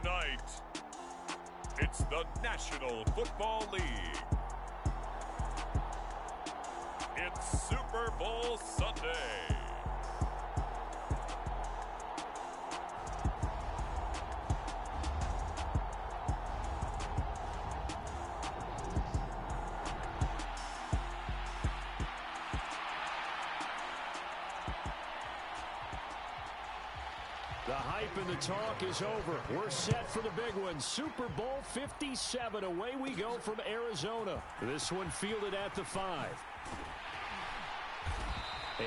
Tonight, it's the National Football League. It's Super Bowl Sunday. The hype and the talk is over. We're set for the big one. Super Bowl 57. Away we go from Arizona. This one fielded at the 5.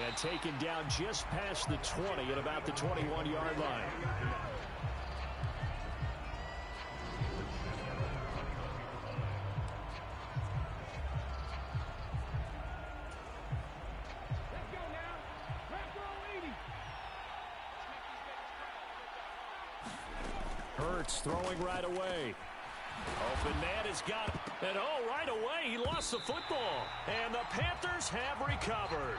And taken down just past the 20 at about the 21-yard line. Hurts throwing right away. Open man has got it. And oh, right away he lost the football. And the Panthers have recovered.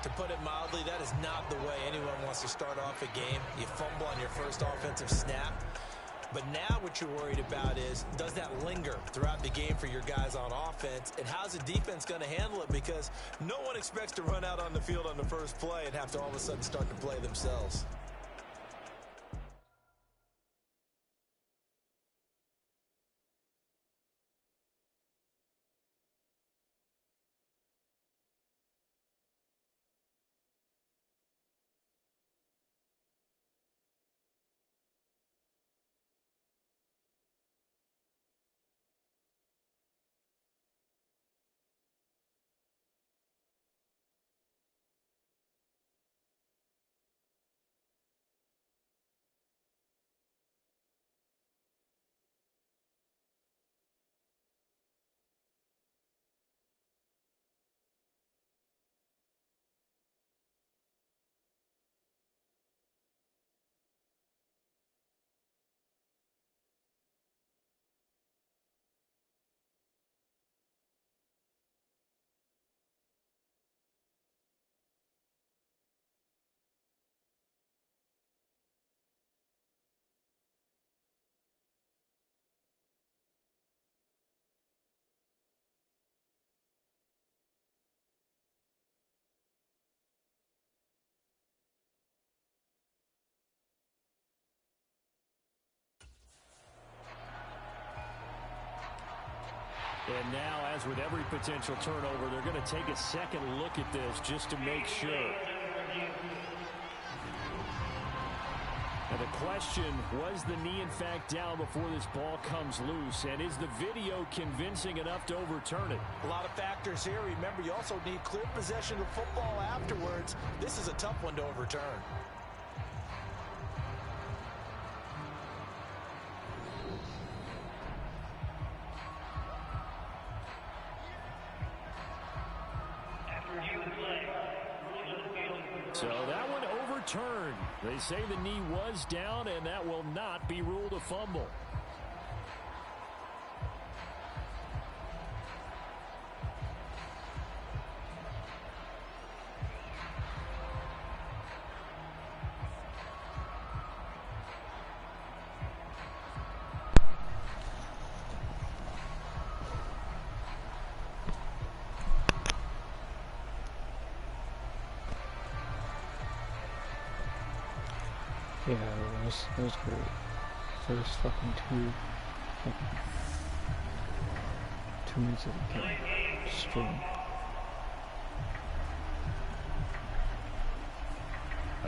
To put it mildly, that is not the way anyone wants to start off a game. You fumble on your first offensive snap. But now what you're worried about is, does that linger throughout the game for your guys on offense? And how's the defense going to handle it? Because no one expects to run out on the field on the first play and have to all of a sudden start to play themselves. And now, as with every potential turnover, they're going to take a second look at this just to make sure. And the question, was the knee in fact down before this ball comes loose? And is the video convincing enough to overturn it? A lot of factors here. Remember, you also need clear possession of football afterwards. This is a tough one to overturn. So that one overturned. They say the knee was down, and that will not be ruled a fumble. Yeah, that was great. First fucking 2 minutes of the game. Straight.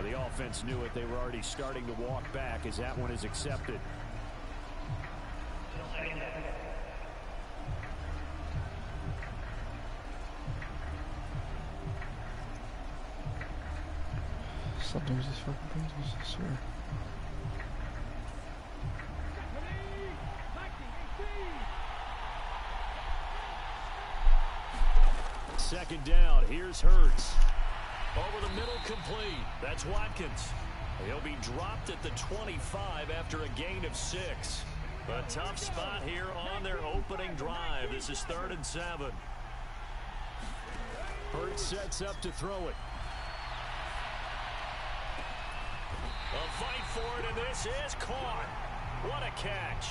The offense knew it. They were already starting to walk back as that one is accepted. Sometimes this fucking Panthers, I swear. Second down. Here's Hurts. Over the middle, complete. That's Watkins. He'll be dropped at the 25 after a gain of 6. A tough spot here on their opening drive. This is 3rd and 7. Hurts sets up to throw it. A fight for it, and this is caught. What a catch.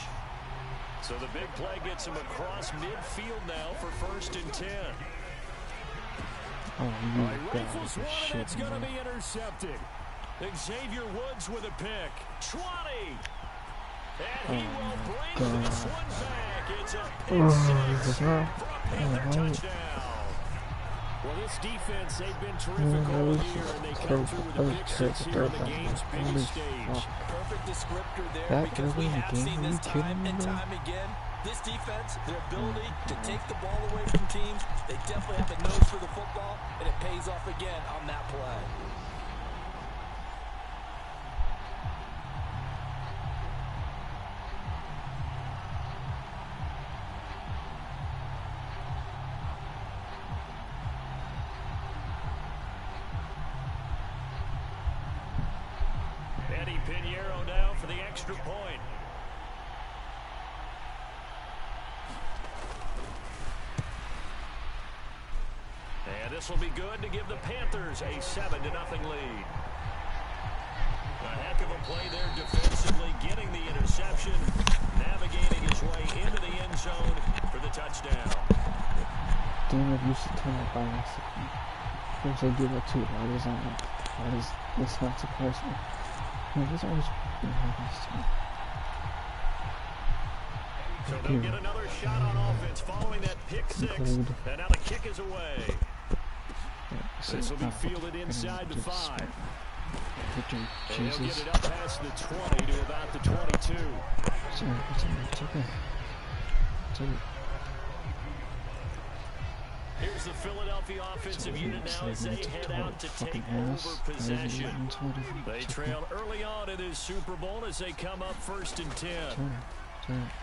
So the big play gets him across midfield now for 1st and 10. Oh, you Rifles one, shit, and it's going to man. be intercepted. Xavier Woods with a pick. 20. And he will bring this one back. It's a pick six for a Panther touchdown. Well, this defense, they've been terrific all year, and they come through with a pick six here on the game's biggest stage. Perfect descriptor there, That because we early in the have game, seen are you this kidding time me, and bro? time again. This defense, their ability to take the ball away from teams, they definitely have a nose for the football, and it pays off again on that play. Eddie Pinheiro now for the extra point. And this will be good to give the Panthers a 7-0 lead. A heck of a play there defensively, getting the interception, navigating his way into the end zone for the touchdown. Damn it, used to turn it by accident. Of course I do that too. Why does this not surprise me? There's always been happens to me. So they'll get another shot on offense following that pick six. And now the kick is away. This will be fielded inside the 5. And he'll get it up past the 20 to about the 22. It's okay. Here's the Philadelphia offensive unit now as they head out to take over possession. They trail early on in this Super Bowl as they come up 1st and 10. Turn it.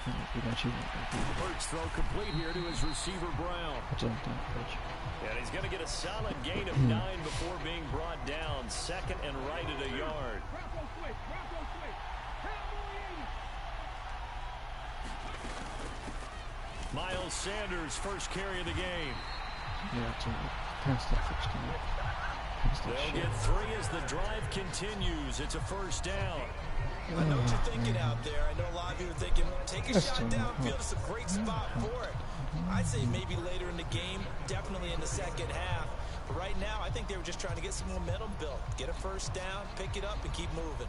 Hurts throw complete here to his receiver Brown. And he's going to get a solid gain of 9 before being brought down. 2nd and right at a yard. Miles Sanders, first carry of the game. They'll get 3 as the drive continues. It's a 1st down. I know what you're thinking out there. I know a lot of you are thinking, take a shot downfield. It's a great spot for it. I'd say maybe later in the game, definitely in the 2nd half. But right now, I think they were just trying to get some momentum built. Get a 1st down, pick it up, and keep moving.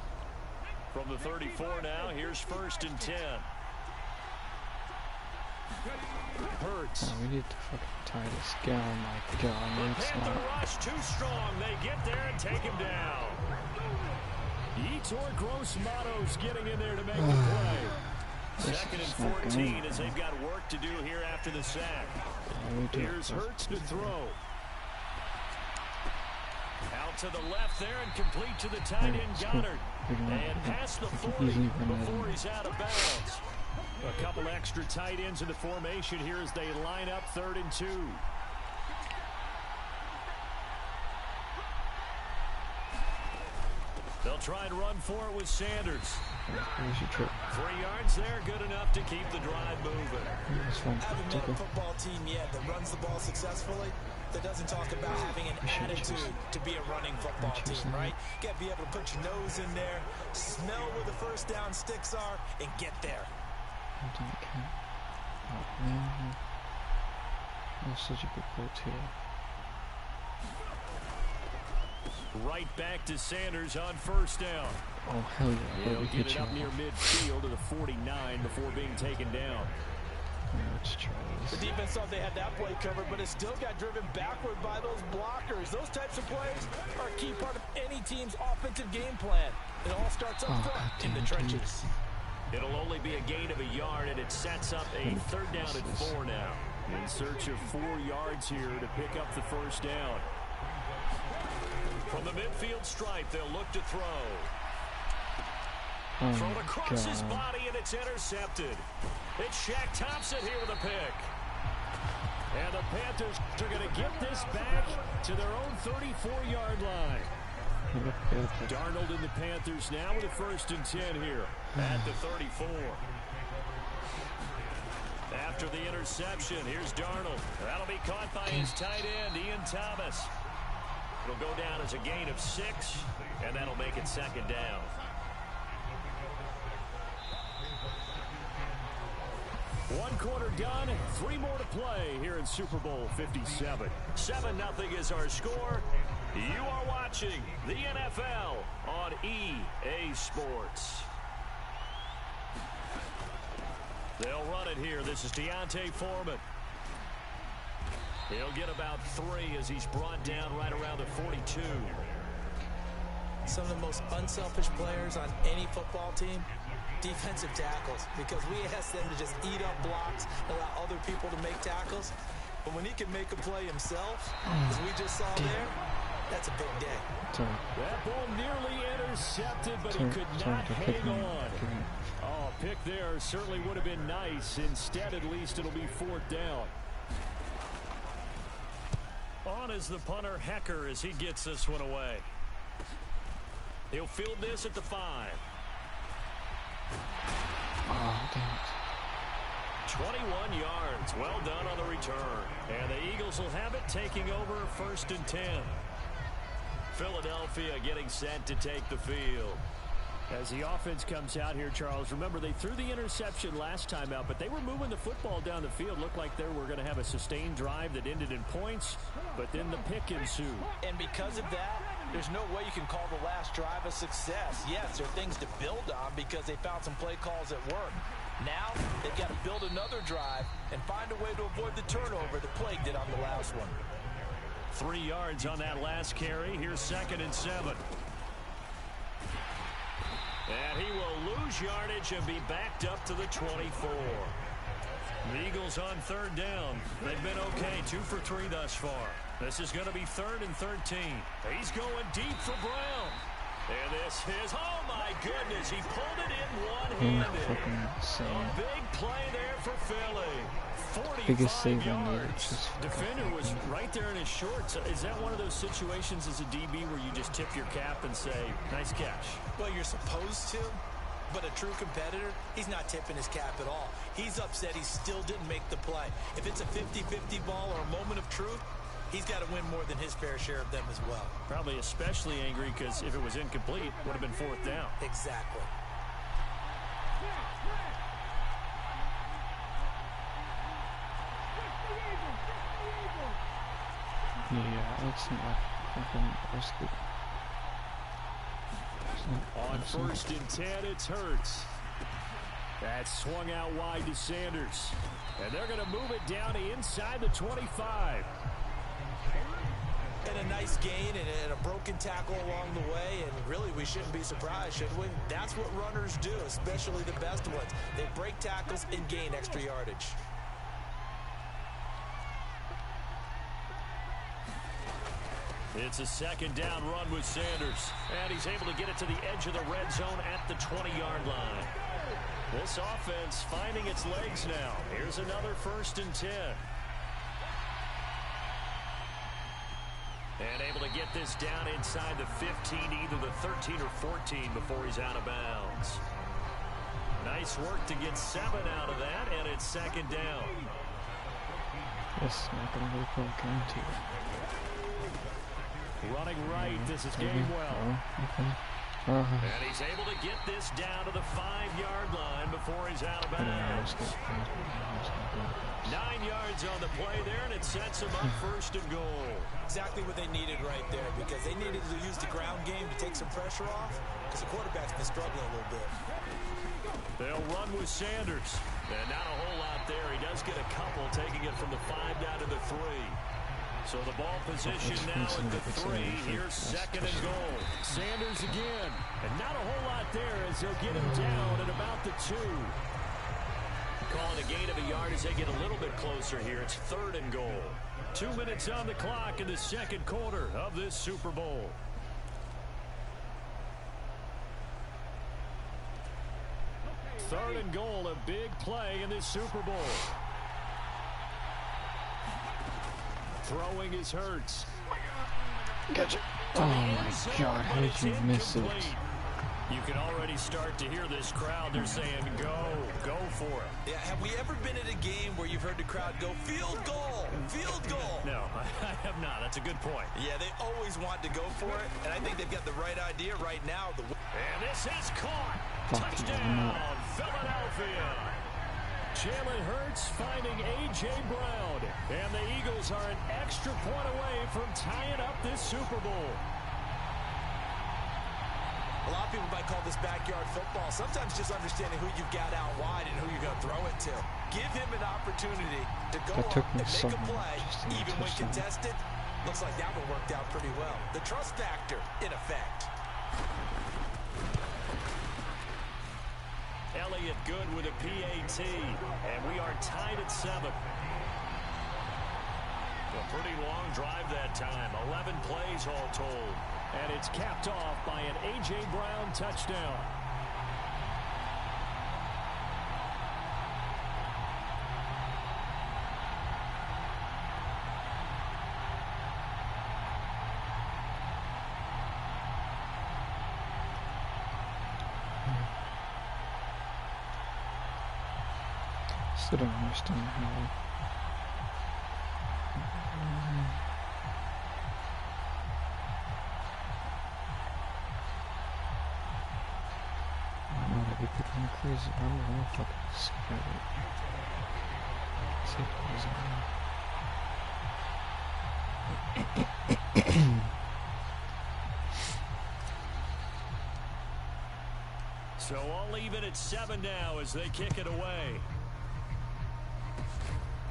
From the 34 now, here's 1st and 10. Hurts. We need to fucking tie this guy. Oh my god, The it's Panther not. rush too strong. They get there and take him down. Yetur Gross-Matos getting in there to make the play. 2nd and 14 as they've got work to do here after the sack. Here's Hurts to throw. Out to the left there and complete to the tight end Goddard. And past the 40 before he's out of bounds. A couple extra tight ends in the formation here as they line up 3rd and 2. They'll try and run for it with Sanders. 3 yards there, good enough to keep the drive moving. Haven't met a football team yet that runs the ball successfully, that doesn't talk about having an attitude to be a running football team, right? You got to be able to put your nose in there, smell where the 1st down sticks are, and get there. Oh man, that's such a big play too. Right back to Sanders on 1st down. Oh hell yeah! He'll get it up near midfield to the 49 before being taken down. Let's try this. The defense thought they had that play covered, but it still got driven backward by those blockers. Those types of plays are a key part of any team's offensive game plan. It all starts up front in the trenches. It'll only be a gain of a yard, and it sets up a 3rd down and 4 now. In search of 4 yards here to pick up the 1st down. From the midfield stripe, they'll look to throw. Thrown across his body, and it's intercepted. It's Shaq Thompson here with a pick. And the Panthers are going to get this back to their own 34-yard line. Darnold and the Panthers now with a 1st and 10 here at the 34. After the interception, here's Darnold. That'll be caught by his tight end, Ian Thomas. It'll go down as a gain of 6, and that'll make it second down. One quarter done, 3 more to play here in Super Bowl 57. 7-0 is our score. You are watching the NFL on EA Sports. They'll run it here. This is Deontay Foreman. He'll get about 3 as he's brought down right around the 42. Some of the most unselfish players on any football team, defensive tackles, because we ask them to just eat up blocks, allow other people to make tackles. But when he can make a play himself, as we just saw there, that's a big day. That ball nearly intercepted, but he could not hang on. Oh, pick there certainly would have been nice. Instead, at least it'll be 4th down. On is the punter, Hecker, as he gets this one away. He'll field this at the 5. Oh, damn it. 21 yards. Well done on the return. And the Eagles will have it, taking over 1st and 10. Philadelphia getting set to take the field. As the offense comes out here, Charles, remember they threw the interception last time out, but they were moving the football down the field. Looked like they were going to have a sustained drive that ended in points, but then the pick ensued. And because of that, there's no way you can call the last drive a success. Yes, there are things to build on because they found some play calls that work. Now, they've got to build another drive and find a way to avoid the turnover the Plague did on the last one. 3 yards on that last carry. Here's 2nd and 7. And he will lose yardage and be backed up to the 24. The Eagles on 3rd down. They've been okay, 2 for 3 thus far. This is going to be 3rd and 13. He's going deep for Brown. And this is, oh my goodness, he pulled it in one-handed. A big play there for Philly. 45 yards. Defender was right there in his shorts. Is that one of those situations as a DB where you just tip your cap and say, nice catch? Well, you're supposed to, but a true competitor, he's not tipping his cap at all. He's upset he still didn't make the play. If it's a 50-50 ball or a moment of truth, he's got to win more than his fair share of them as well. Probably especially angry because if it was incomplete, it would have been 4th down. Exactly. Yeah, it's not fucking risky. On 1st and 10, it's Hurts. That's swung out wide to Sanders. And they're going to move it down to inside the 25. And a nice gain and a broken tackle along the way, and really we shouldn't be surprised, should we? That's what runners do, especially the best ones. They break tackles and gain extra yardage. It's a 2nd down run with Sanders, and he's able to get it to the edge of the red zone at the 20-yard line. This offense finding its legs now. Here's another 1st and 10. And able to get this down inside the 15, either the 13 or 14 before he's out of bounds. Nice work to get 7 out of that, and it's 2nd down. Yes, not going to be guaranteed. Running right, this is Gainwell. And he's able to get this down to the 5-yard line before he's out of bounds. 9 yards on the play there, and it sets him up 1st and goal. Exactly what they needed right there, because they needed to use the ground game to take some pressure off, because the quarterback's been struggling a little bit. They'll run with Sanders. And not a whole lot there. He does get a couple, taking it from the 5 down to the 3. So the ball position now at the 3. Here's 2nd and goal. Sanders again. And not a whole lot there as they'll get him down at about the 2. Calling a gain of a yard as they get a little bit closer here. It's 3rd and goal. 2 minutes on the clock in the 2nd quarter of this Super Bowl. Third and goal, a big play in this Super Bowl. Throwing is Hurts. Gotcha. Oh my God, how did you miss it? You can already start to hear this crowd. They're saying, go for it. Yeah, have we ever been at a game where you've heard the crowd go, field goal, field goal? No, I have not. That's a good point. Yeah, they always want to go for it, and I think they've got the right idea right now. And this is caught. Touchdown, Philadelphia. Jalen Hurts finding A.J. Brown. And the Eagles are an extra point away from tying up this Super Bowl. A lot of people might call this backyard football. Sometimes just understanding who you've got out wide and who you're going to throw it to. Give him an opportunity to go up and make a play, even when contested. Looks like that one worked out pretty well. The trust factor in effect. Elliott good with a PAT, and we are tied at 7. A pretty long drive that time, 11 plays all told. And it's capped off by an A.J. Brown touchdown. Still don't understand how. Become crazy. I don't know if I can scare it. So all even at 7 now as they kick it away.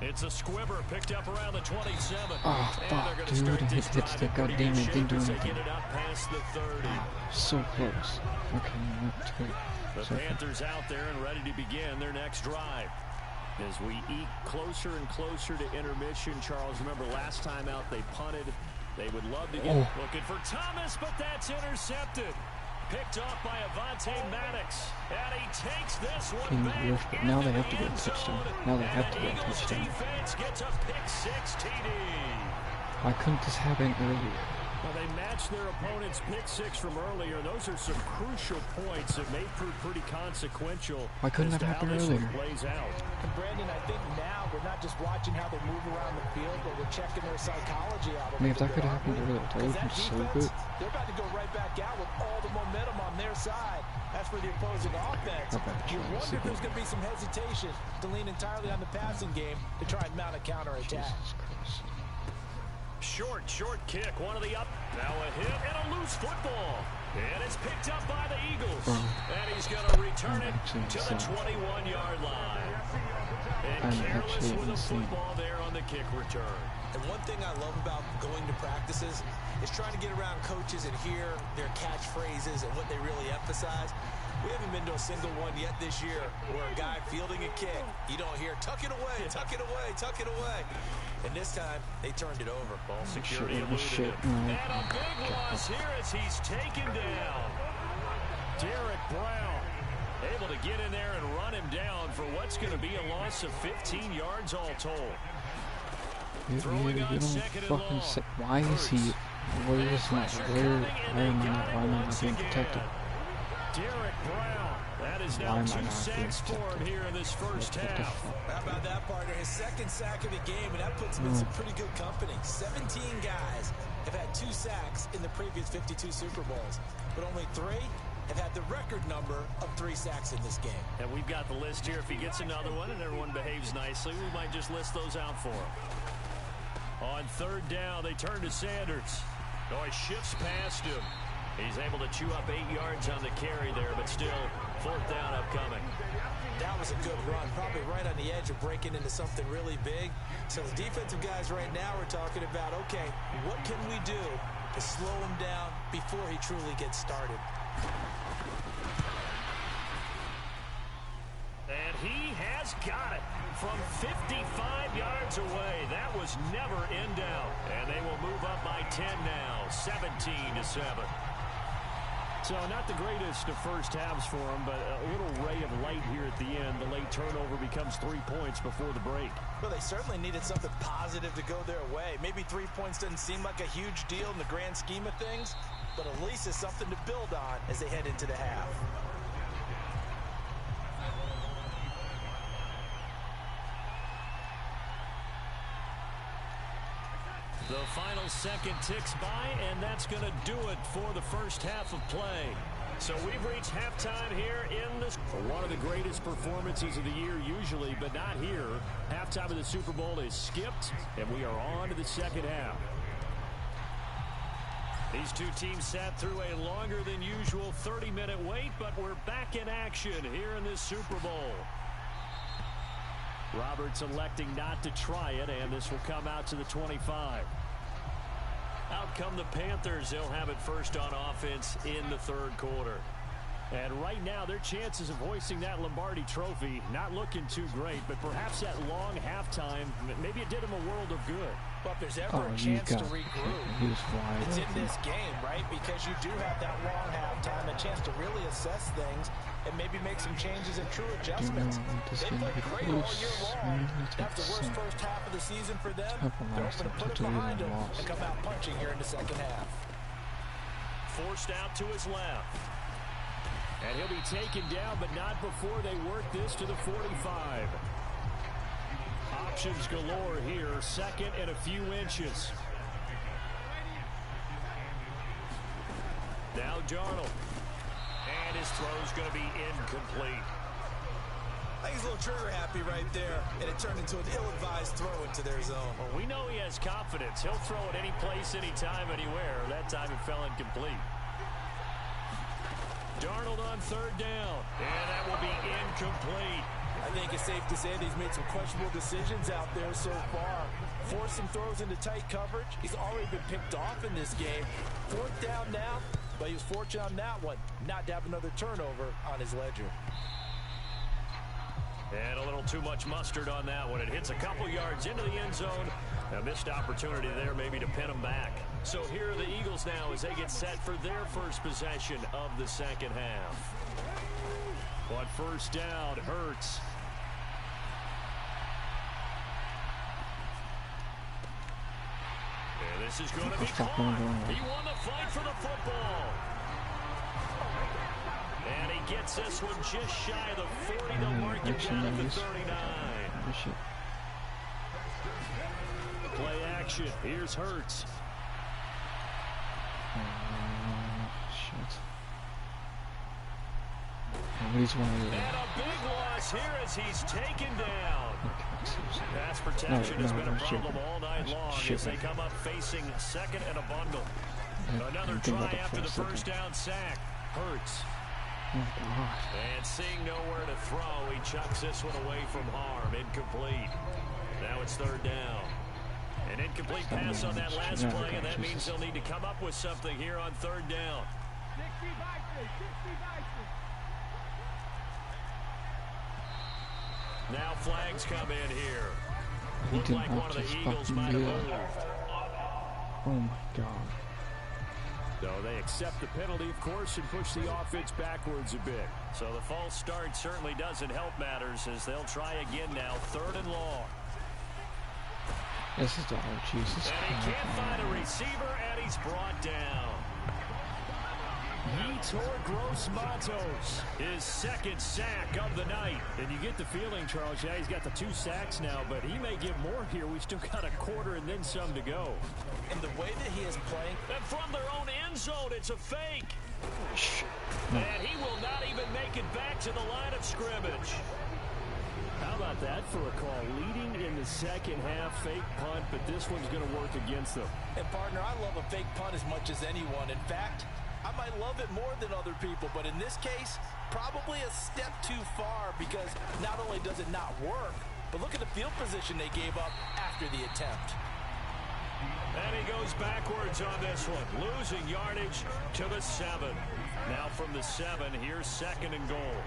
It's a squibber picked up around the 27. Oh, fuck, dude. It's the goddamn thing doing it. Get it up past the 30. So close. Okay, not too. The Panthers out there and ready to begin their next drive. As we eke closer and closer to intermission, Charles, remember last time out they punted. They would love to get looking for Thomas, but that's intercepted. Picked off by Avonte Maddox. And he takes this one back. Now they have to get a touchdown. Now they have to get a touchdown. Defense gets a pick 6 TD. Why couldn't this happen earlier? Well, they matched their opponent's pick 6 from earlier. Those are some crucial points that may prove pretty consequential. Why couldn't that happen earlier? Plays out. And Brandon, I think now we're not just watching how they move around the field, but we're checking their psychology out. I mean, if that could have happened earlier, that would have been so good. They're about to go right back out with all the momentum on their side. As for the opposing offense, you wonder if there's going to be some hesitation to lean entirely on the passing game to try and mount a counterattack. Short kick, one of the up. Now a hit and a loose football. And it's picked up by the Eagles. And he's going to return it to the 21-yard line. And careless with the football there on the kick return. And one thing I love about going to practices is trying to get around coaches and hear their catchphrases and what they really emphasize. We haven't been to a single one yet this year where a guy fielding a kick, you don't hear, tuck it away, tuck it away, tuck it away. And this time, they turned it over. Ball security eluded him. And a big loss here as he's taken down. Derek Brown able to get in there and run him down for what's going to be a loss of 15 yards all told. Throwing on second and long. Why is he? Where is not? Why am I not being protected? Derek Brown. That is now 2 sacks for him here in this first half. How about that, partner? His second sack of the game, and that puts him in some pretty good company. 17 guys have had 2 sacks in the previous 52 Super Bowls, but only 3 have had the record number of 3 sacks in this game. And we've got the list here. If he gets another one and everyone behaves nicely, we might just list those out for him. On 3rd down, they turn to Sanders. Oh, he shifts past him. He's able to chew up 8 yards on the carry there, but still 4th down upcoming. That was a good run, probably right on the edge of breaking into something really big. So the defensive guys right now are talking about, okay, what can we do to slow him down before he truly gets started? And he has got it from 55 yards away. That was never in doubt. And they will move up by 10 now, 17-7. So not the greatest of first halves for him, but a little ray of light here at the end. The late turnover becomes 3 points before the break. Well, they certainly needed something positive to go their way. Maybe 3 points doesn't seem like a huge deal in the grand scheme of things, but at least it's something to build on as they head into the half. The final second ticks by, and that's going to do it for the first half of play. So we've reached halftime here in this. One of the greatest performances of the year usually, but not here. Halftime of the Super Bowl is skipped, and we are on to the second half. These two teams sat through a longer than usual 30-minute wait, but we're back in action here in this Super Bowl. Roberts electing not to try it, and this will come out to the 25. Out come the Panthers. They'll have it first on offense in the third quarter. And right now, their chances of hoisting that Lombardi trophy not looking too great, but perhaps that long halftime, maybe it did them a world of good. But if there's ever a chance to regroup, it's in this game, right? Because you do have that long halftime, a chance to really assess things and maybe make some changes and true adjustments. They played great all year long. That's the worst first half of the season for them. They're hoping to put it behind them and come out punching here in the second half. Forced out to his left. And he'll be taken down, but not before they work this to the 45. Options galore here. Second and a few inches. Now Darnold. And his throw's going to be incomplete. I think he's a little trigger happy right there, and it turned into an ill-advised throw into their zone. Well, we know he has confidence. He'll throw it any place, anytime, anywhere. That time it fell incomplete. Darnold on third down, and that will be incomplete. I think it's safe to say that he's made some questionable decisions out there so far. Forced some throws into tight coverage. He's already been picked off in this game. Fourth down now, but he was fortunate on that one not to have another turnover on his ledger. And a little too much mustard on that one. It hits a couple yards into the end zone. A missed opportunity there maybe to pin him back. So here are the Eagles now as they get set for their first possession of the second half. On first down, Hurts. And this is going to be caught. He won the fight for the football. And he gets this one just shy of the 40. They'll mark it down at the 39. Play action. Here's Hurts. Shit. And a big loss here as he's taken down. Pass protection has been a problem all night long as they come up facing second and a bundle. Another try after the first down sack. Hurts. And seeing nowhere to throw, he chucks this one away from harm. Incomplete. Now it's third down. An incomplete pass on that last play, and that means they'll need to come up with something here on third down. Now flags come in here. Looked like one of the Eagles might have moved. Oh my God. So they accept the penalty, of course, and push the offense backwards a bit. So the false start certainly doesn't help matters as they'll try again now, third and long. This is the Jesus. And he can't find a receiver, and he's brought down. Yetur Gross-Matos, his second sack of the night. And you get the feeling, Charles, yeah, he's got the 2 sacks now, but he may get more here. We've still got a quarter and then some to go. And the way that he is playing. And from their own end zone, it's a fake. And he will not even make it back to the line of scrimmage. How about that for a call? Leading in the second half, fake punt, but this one's going to work against them. And, partner, I love a fake punt as much as anyone. In fact, I might love it more than other people, but in this case, probably a step too far because not only does it not work, but look at the field position they gave up after the attempt. And he goes backwards on this one, losing yardage to the 7. Now from the 7, here's second and goal.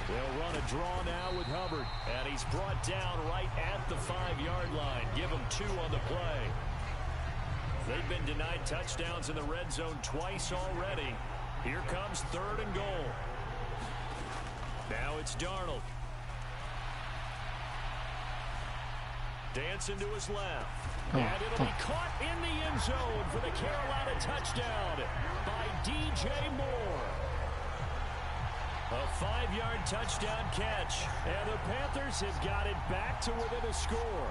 They'll run a draw now with Hubbard, and he's brought down right at the 5-yard line. Give him 2 on the play. They've been denied touchdowns in the red zone twice already. Here comes 3rd and goal. Now it's Darnold. Dancing to his left. And it'll be caught in the end zone for the Carolina touchdown by DJ Moore. A 5-yard touchdown catch. And the Panthers have got it back to within a score.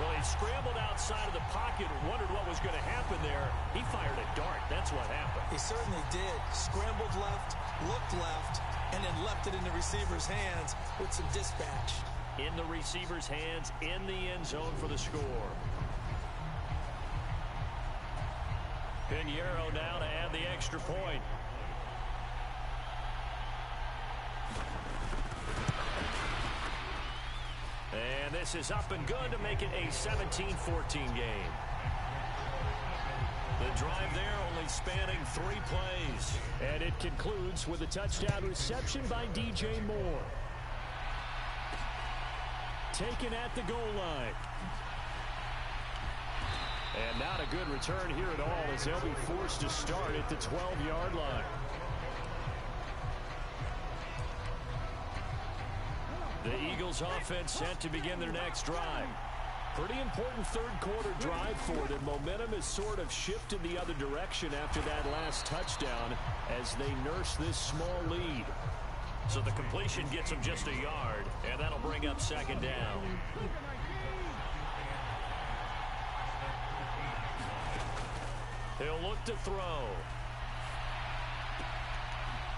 Well, he scrambled outside of the pocket and wondered what was going to happen there. He fired a dart. That's what happened. He certainly did. Scrambled left, looked left, and then left it in the receiver's hands with some dispatch. In the receiver's hands, in the end zone for the score. Pinheiro now to add the extra point. And this is up and good to make it a 17-14 game. The drive there only spanning 3 plays. And it concludes with a touchdown reception by DJ Moore. Taken at the goal line. And not a good return here at all as they'll be forced to start at the 12-yard line. The Eagles offense set to begin their next drive. Pretty important third-quarter drive for them. Momentum has sort of shifted the other direction after that last touchdown as they nurse this small lead. So the completion gets them just a yard, and that'll bring up 2nd down. He'll look to throw.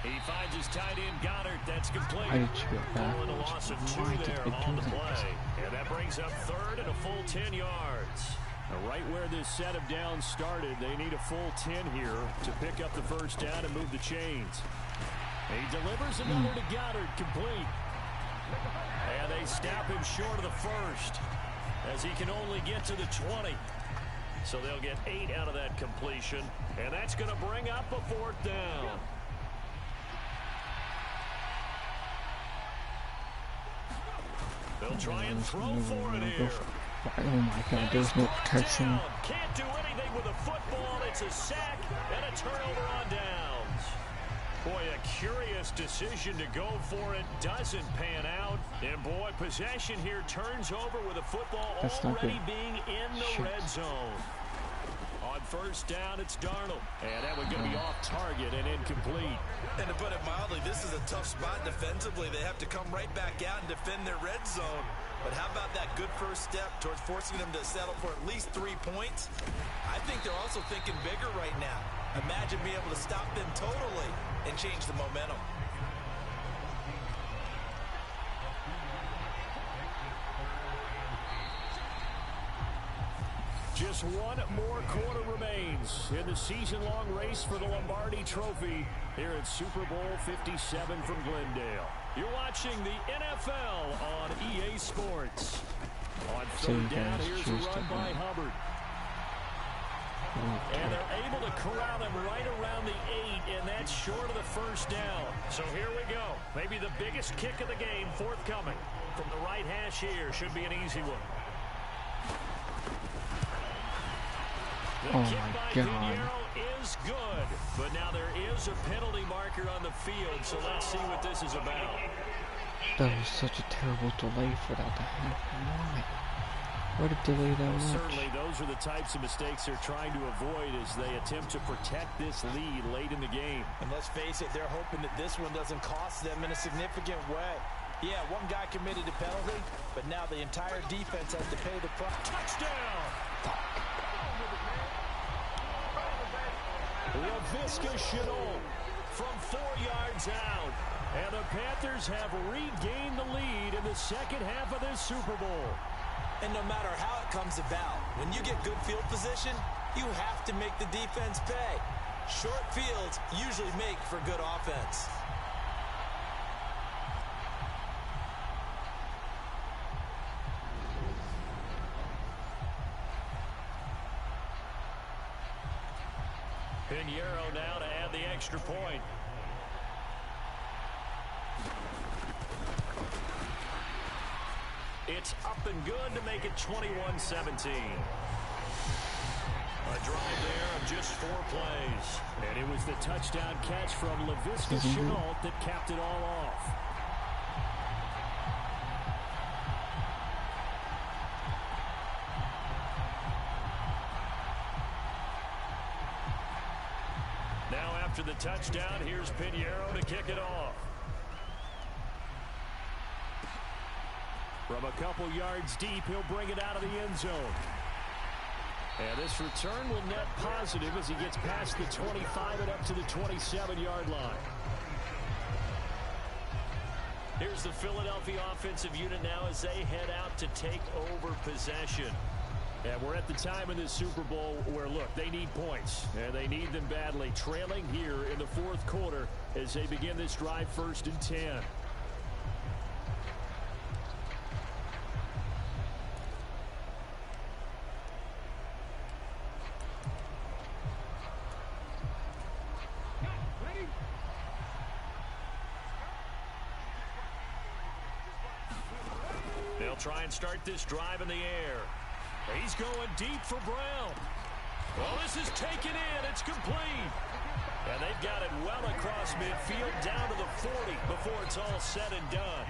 He finds his tight end, Goddard. That's complete. Calling a loss of 2 there on the play. And that brings up 3rd and a full 10 yards. Now, right where this set of downs started, they need a full 10 here to pick up the first down and move the chains. He delivers another to Goddard, complete. And they snap him short of the first as he can only get to the 20. So they'll get 8 out of that completion, and that's going to bring up a 4th down. They'll try and throw for it here. Oh my God, there's no protection. Can't do anything with a football. It's a sack and a turnover on downs. Boy, a curious decision to go for it. Doesn't pan out. And boy, possession here turns over with a football already being in the red zone. On first down, it's Darnold. And that one's going to be off target and incomplete. And to put it mildly, this is a tough spot defensively. They have to come right back out and defend their red zone. But how about that good first step towards forcing them to settle for at least 3 points? I think they're also thinking bigger right now. Imagine being able to stop them totally and change the momentum. Just one more quarter remains in the season-long race for the Lombardi Trophy here at Super Bowl 57 from Glendale. You're watching the NFL on EA Sports. On 3rd down, here's a run by Hubbard. And they're able to corral him right around the 8, and that's short of the first down. So here we go. Maybe the biggest kick of the game forthcoming. From the right hash here, should be an easy one. The kick by Pinheiro is good, but now there is a penalty marker on the field, so let's see what this is about. That was such a terrible delay for that to happen. Why? Why did delay that much? Certainly, those are the types of mistakes they're trying to avoid as they attempt to protect this lead late in the game. And let's face it, they're hoping that this one doesn't cost them in a significant way. Yeah, one guy committed a penalty, but now the entire defense has to pay the price. Touchdown! LaVisca Chenault from 4 yards out. And the Panthers have regained the lead in the second half of this Super Bowl. And no matter how it comes about, when you get good field position, you have to make the defense pay. Short fields usually make for good offense. Pinheiro now to add the extra point. It's up and good to make it 21-17. A drive there of just 4 plays. And it was the touchdown catch from Laviska Shenault that capped it all off. Now after the touchdown, here's Pinheiro to kick it off. From a couple yards deep, he'll bring it out of the end zone. And this return will net positive as he gets past the 25 and up to the 27-yard line. Here's the Philadelphia offensive unit now as they head out to take over possession. And we're at the time in this Super Bowl where, look, they need points, and they need them badly. Trailing here in the fourth quarter as they begin this drive 1st and 10. They'll try and start this drive in the air. He's going deep for Brown. Well, this is taken in. It's complete. And they've got it well across midfield down to the 40 before it's all said and done.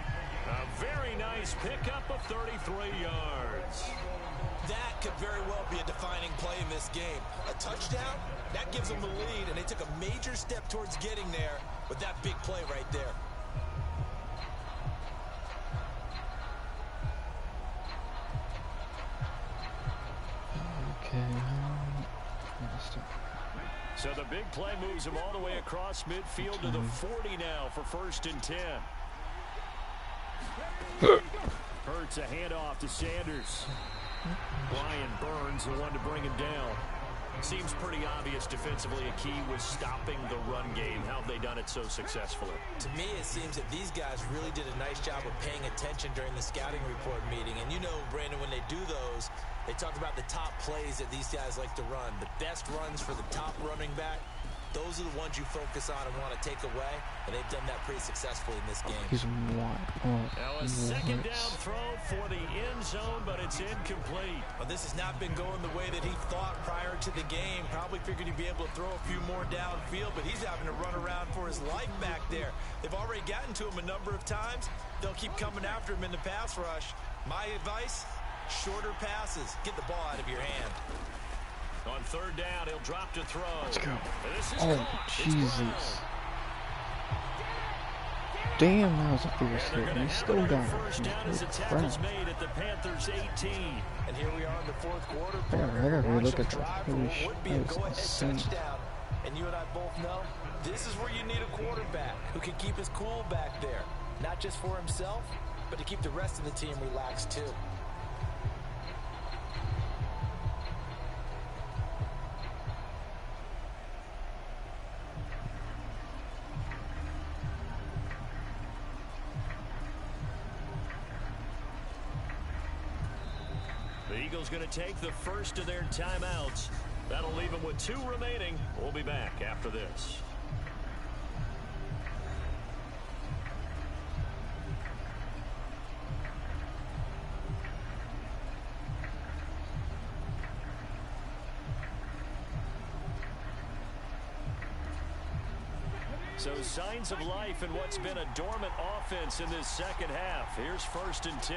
A very nice pickup of 33 yards. That could very well be a defining play in this game. A touchdown, that gives them the lead, and they took a major step towards getting there with that big play right there. So the big play moves him all the way across midfield to the 40 now for 1st and 10. Hurts a handoff to Sanders. Brian Burns the one to bring him down. Seems pretty obvious defensively a key was stopping the run game. How have they done it so successfully? To me, it seems that these guys really did a nice job of paying attention during the scouting report meeting. And you know, Brandon, when they do those, they talk about the top plays that these guys like to run. The best runs for the top running back, those are the ones you focus on and want to take away. And they've done that pretty successfully in this game. He's wide. Now a second down throw for the end zone, but it's incomplete. Well, this has not been going the way that he thought prior to the game. Probably figured he'd be able to throw a few more downfield, but he's having to run around for his life back there. They've already gotten to him a number of times. They'll keep coming after him in the pass rush. My advice, shorter passes. Get the ball out of your hand. On 3rd down, he'll drop to throw. Let's go. Oh, Jesus. Damn, that was a fierce hit. He still got it. First down as the tackle's made at the Panthers 18. And here we are in the fourth quarter. I gotta relook at that. Holy shit, Would be a go-ahead touchdown. And you and I both know this is where you need a quarterback who can keep his cool back there. Not just for himself, but to keep the rest of the team relaxed too. The Eagles going to take the first of their timeouts. That'll leave them with 2 remaining. We'll be back after this. So signs of life in what's been a dormant offense in this second half. Here's 1st and 10.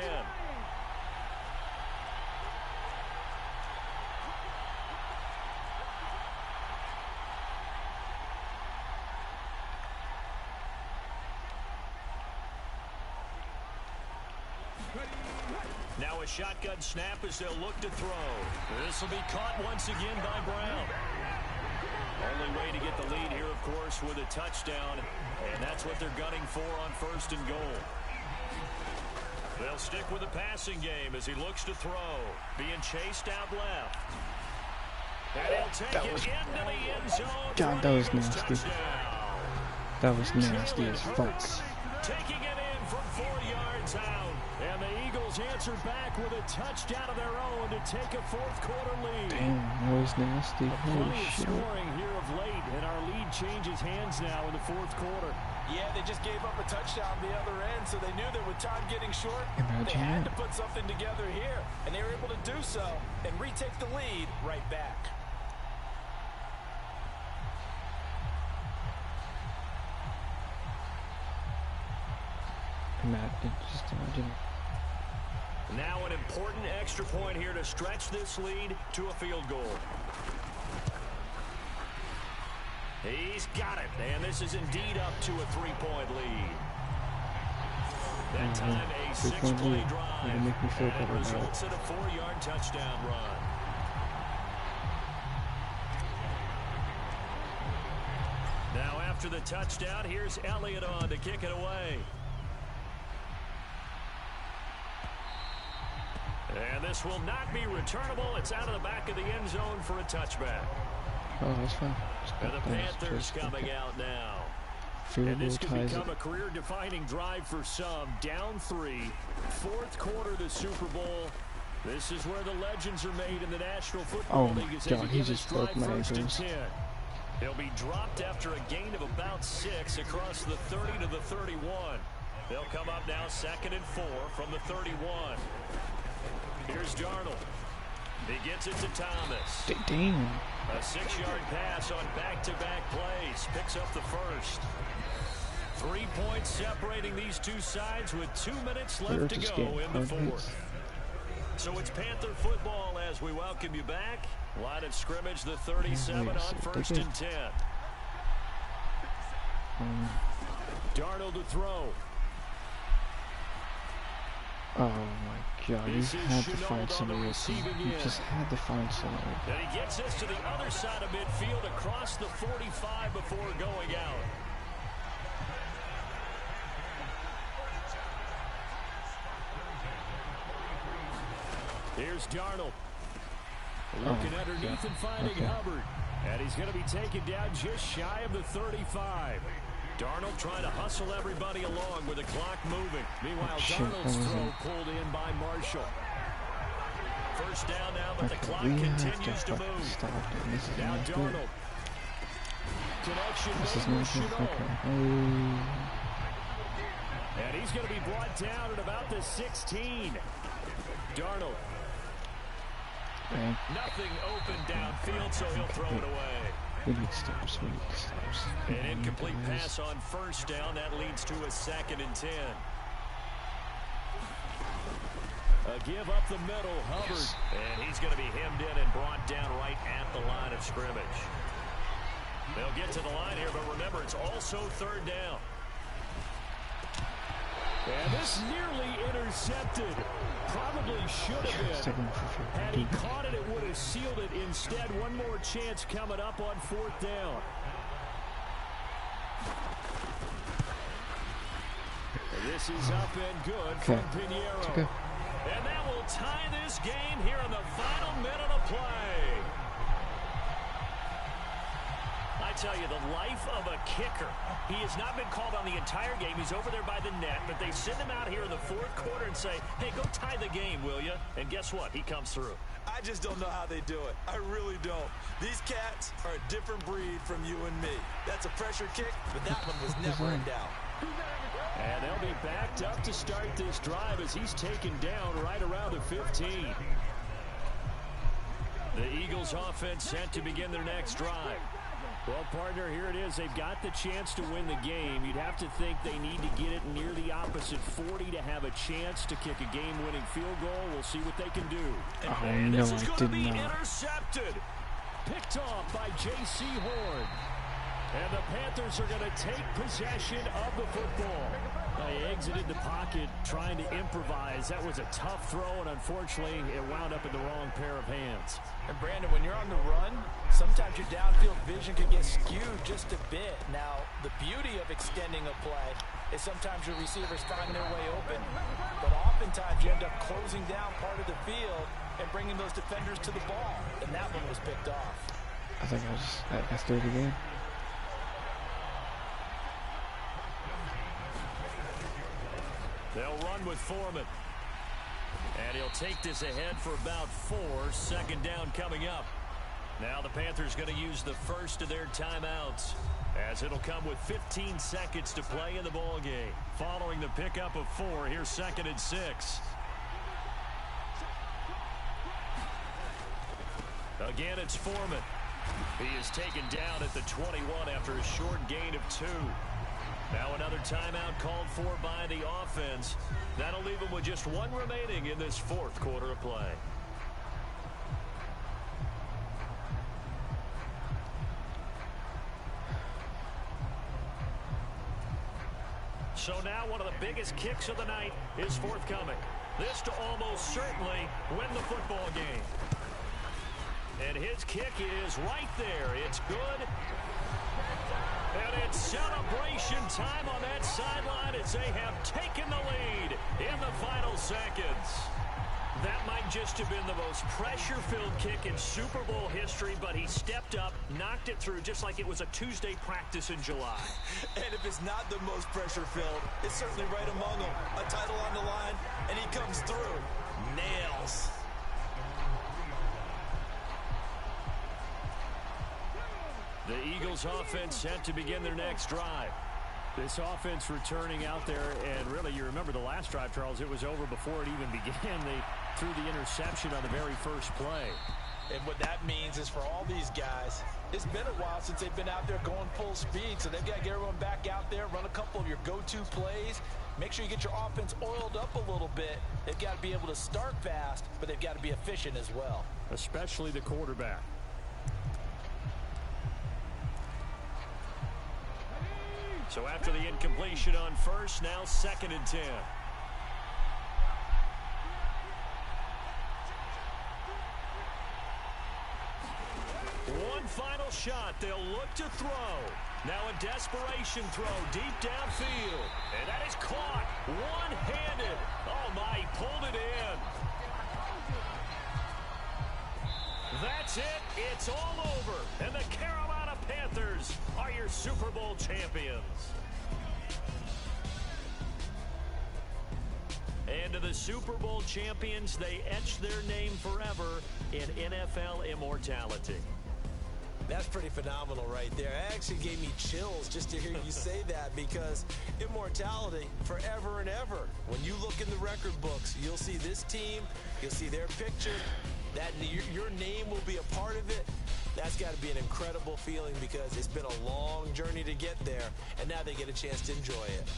Now a shotgun snap as they'll look to throw. This will be caught once again by Brown. Only way to get the lead here, of course, with a touchdown, and that's what they're gunning for on 1st and goal. They'll stick with the passing game as he looks to throw. Being chased out left. And he'll take it into the end zone. God, that was nasty. That was nasty as fuck. Taking it in from 4 yards out. And the Eagles answer back with a touchdown of their own to take a fourth quarter lead. Damn, that was nasty. Holy shit. Scoring here of late, and our lead changes hands now in the fourth quarter. Yeah, they just gave up a touchdown the other end, so they knew that with time getting short, they had to put something together here. And they were able to do so and retake the lead right back. Matt, just imagine. Now an important extra point here to stretch this lead to a field goal. He's got it, and this is indeed up to a 3-point lead. That time a 6-play drive, and it results in a 4-yard touchdown run. Now after the touchdown, here's Elliott on to kick it away. And this will not be returnable. It's out of the back of the end zone for a touchback. Oh, that's fine. And the Panthers coming out now. And this could become a career-defining drive for some. Down 3, fourth quarter of the Super Bowl. This is where the legends are made in the National Football League. As they begin this drive first and 10. He'll be dropped after a gain of about 6 across the 30 to the 31. They'll come up now 2nd and 4 from the 31. Here's Darnold. He gets it to Thomas. Damn. A 6-yard pass on back-to-back plays. Picks up the first. 3 points separating these two sides with 2 minutes left to go in the fourth. So it's Panther football as we welcome you back. Line of scrimmage, the 37 on 1st and 10. Darnold to throw. Oh my God, you had to find somebody else. You just had to find somebody. And he gets this to the other side of midfield across the 45 before going out. Here's Darnold. Looking underneath and finding Hubbard. And he's going to be taken down just shy of the 35. Darnold trying to hustle everybody along with the clock moving. Meanwhile, Darnold's throw pulled in by Marshall. First down now, but the clock continues to move. Now Darnold. Connection made with Chenault. And he's going to be brought down at about the 16. Darnold. Nothing open downfield, so he'll throw it away. We need stops. An incomplete pass on first down. That leads to a 2nd and 10. A give up the middle, Hubbard. And he's going to be hemmed in and brought down right at the line of scrimmage. They'll get to the line here, but remember, it's also 3rd down. And this nearly intercepted. Probably should have been. Had he caught it, it would have sealed it. Instead, one more chance coming up on 4th down. This is up and good from Pinheiro. And that will tie this game here in the final minute of play. I tell you, the life of a kicker. He has not been called on the entire game. He's over there by the net, but they send him out here in the 4th quarter and say, hey, go tie the game, will you? And guess what? He comes through. I just don't know how they do it. I really don't. These cats are a different breed from you and me. That's a pressure kick, but that one was never in doubt. And they'll be backed up to start this drive as he's taken down right around the 15. The Eagles offense set to begin their next drive. Well, partner, here it is. They've got the chance to win the game. You'd have to think they need to get it near the opposite 40 to have a chance to kick a game-winning field goal. We'll see what they can do. And this is going to be intercepted. Picked off by J.C. Horn. And the Panthers are going to take possession of the football. They exited the pocket trying to improvise. That was a tough throw, and unfortunately, it wound up in the wrong pair of hands. And Brandon, when you're on the run, sometimes your downfield vision can get skewed just a bit. Now, the beauty of extending a play is sometimes your receivers find their way open, but oftentimes you end up closing down part of the field and bringing those defenders to the ball, and that one was picked off. I think I threw it again. They'll run with Foreman. And he'll take this ahead for about 4. 2nd down coming up. Now the Panthers going to use the first of their timeouts, as it'll come with 15 seconds to play in the ball game. Following the pickup of 4, here's 2nd and 6. Again, it's Foreman. He is taken down at the 21 after a short gain of 2. Now another timeout called for by the offense. That'll leave them with just one remaining in this fourth quarter of play. So now one of the biggest kicks of the night is forthcoming. This to almost certainly win the football game. And his kick is right there. It's good. And it's celebration time on that sideline as they have taken the lead in the final seconds. That might just have been the most pressure-filled kick in Super Bowl history, but he stepped up, knocked it through just like it was a Tuesday practice in July. And if it's not the most pressure-filled, it's certainly right among them. A title on the line, and he comes through. Nails. The Eagles offense set to begin their next drive. This offense returning out there, and really, you remember the last drive, Charles, it was over before it even began. They threw the interception on the very first play. And what that means is for all these guys, it's been a while since they've been out there going full speed, so they've got to get everyone back out there, run a couple of your go-to plays, make sure you get your offense oiled up a little bit. They've got to be able to start fast, but they've got to be efficient as well. Especially the quarterback. So after the incompletion on first, now 2nd and 10. One final shot. They'll look to throw. Now a desperation throw deep downfield. And that is caught one-handed. Oh, my, he pulled it in. That's it. It's all over. And the Carolina Panthers are your Super Bowl champions. And to the Super Bowl champions, they etch their name forever in NFL immortality. That's pretty phenomenal right there. It actually gave me chills just to hear you say that, because immortality forever and ever. When you look in the record books, you'll see this team, you'll see their picture, that your name will be a part of it. That's got to be an incredible feeling, because it's been a long journey to get there, and now they get a chance to enjoy it.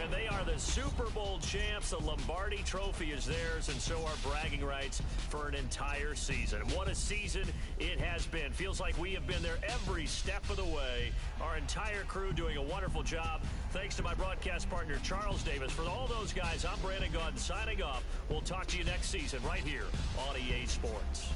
And they are the Super Bowl champs. The Lombardi Trophy is theirs, and so are bragging rights for an entire season. What a season it has been. Feels like we have been there every step of the way. Our entire crew doing a wonderful job. Thanks to my broadcast partner, Charles Davis. For all those guys, I'm Brandon Gaudin signing off. We'll talk to you next season right here on EA Sports.